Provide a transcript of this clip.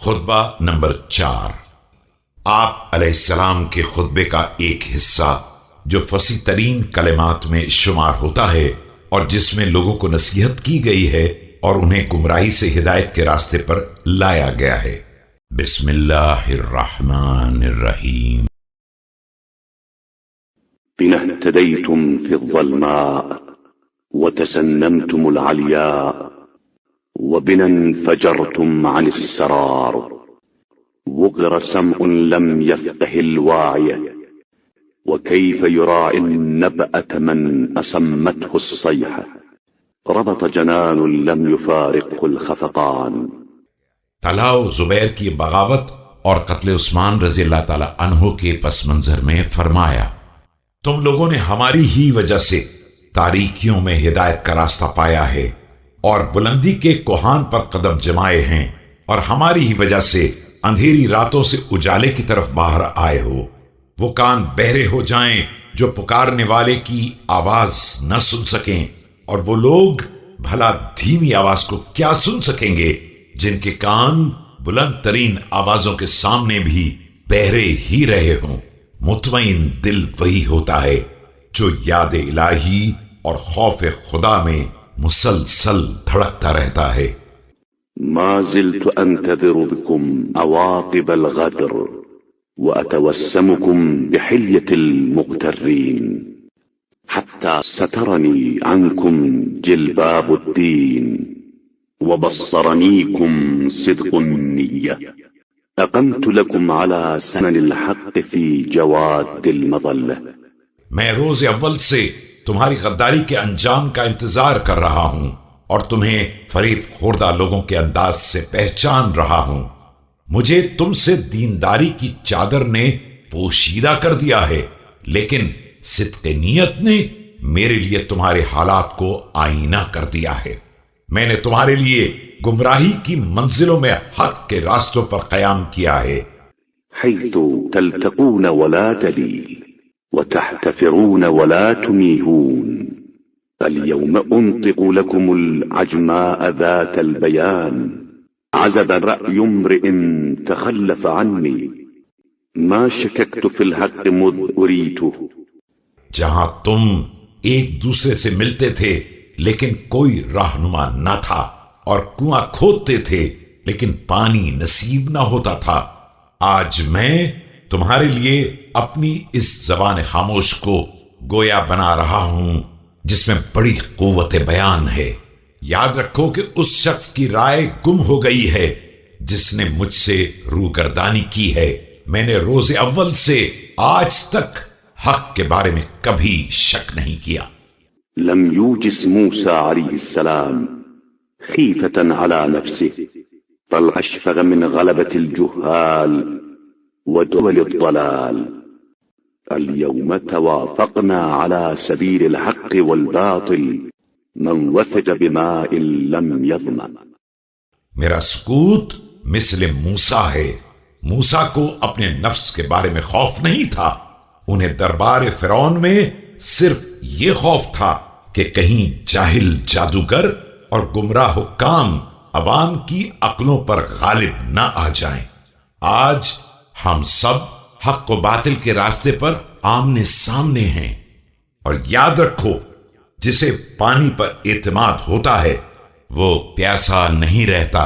خطبہ نمبر 4۔ آپ علیہ السلام کے خطبے کا ایک حصہ جو فصیح ترین کلمات میں شمار ہوتا ہے اور جس میں لوگوں کو نصیحت کی گئی ہے اور انہیں گمراہی سے ہدایت کے راستے پر لایا گیا ہے۔ بسم اللہ الرحمن الرحیم۔ إن اهتديتم في الظلماء وتسنمتم العلياء وبنا انفجرتم عن السرار وقر سمع لم يفقه الواعية وكيف يراعي النبأة من أسمته الصيحة ربط جنان لم يفارقه الخفقان۔ طلحہ و زبیر کی بغاوت اور قتل عثمان رضی اللہ تعالی عنہ کے پس منظر میں فرمایا، تم لوگوں نے ہماری ہی وجہ سے تاریکیوں میں ہدایت کا راستہ پایا ہے اور بلندی کے کوہان پر قدم جمائے ہیں، اور ہماری ہی وجہ سے اندھیری راتوں سے اجالے کی طرف باہر آئے ہو۔ وہ کان بہرے ہو جائیں جو پکارنے والے کی آواز نہ سن سکیں، اور وہ لوگ بھلا دھیمی آواز کو کیا سن سکیں گے جن کے کان بلند ترین آوازوں کے سامنے بھی بہرے ہی رہے ہوں۔ مطمئن دل وہی ہوتا ہے جو یاد الہی اور خوف خدا میں مسلسل دھڑکتا رہتا ہے۔ ما زلت أنتظر بكم عواقب الغدر وأتوسمكم بحلية المغترين حتى سترني عنكم جلباب الدين وبصرنيكم صدق النية أقمت لكم على سنن الحق في جواد المظلة۔ میں روز اول سے تمہاری غداری کے انجام کا انتظار کر رہا ہوں اور تمہیں فریب خوردہ لوگوں کے انداز سے پہچان رہا ہوں۔ مجھے تم سے دینداری کی چادر نے پوشیدہ کر دیا ہے، لیکن صدق نیت نے میرے لیے تمہارے حالات کو آئینہ کر دیا ہے۔ میں نے تمہارے لیے گمراہی کی منزلوں میں حق کے راستوں پر قیام کیا ہے۔ حيث تلتقون ولا دليل وتحتفرون ولا تميهون اليوم أنطق لكم العجماء ذات البيان عزب رأي امرئ تخلف عني ما شككت في الحق مذ أريته۔ جہاں تم ایک دوسرے سے ملتے تھے لیکن کوئی رہنما نہ تھا، اور کنواں کھودتے تھے لیکن پانی نصیب نہ ہوتا تھا، آج میں تمہارے لیے اپنی اس زبان خاموش کو گویا بنا رہا ہوں جس میں بڑی قوت بیان ہے۔ یاد رکھو کہ اس شخص کی رائے گم ہو گئی ہے جس نے مجھ سے روگردانی کی ہے۔ میں نے روز اول سے آج تک حق کے بارے میں کبھی شک نہیں کیا۔ لم يوجس موسى عليه السلام خيفة على نفسه بل أشفق من غلبة الجهال ودول الضلال۔ اليوم توافقنا على سبيل الحق والباطل من وثج بماء لم يظمأ۔ میرا سکوت مثل موسیٰ ہے۔ موسیٰ کو اپنے نفس کے بارے میں خوف نہیں تھا، انہیں دربار فرعون میں صرف یہ خوف تھا کہ کہیں جاہل جادوگر اور گمراہ حکام عوام کی عقلوں پر غالب نہ آ جائیں۔ آج ہم سب حق و باطل کے راستے پر آمنے سامنے ہیں، اور یاد رکھو جسے پانی پر اعتماد ہوتا ہے وہ پیاسا نہیں رہتا۔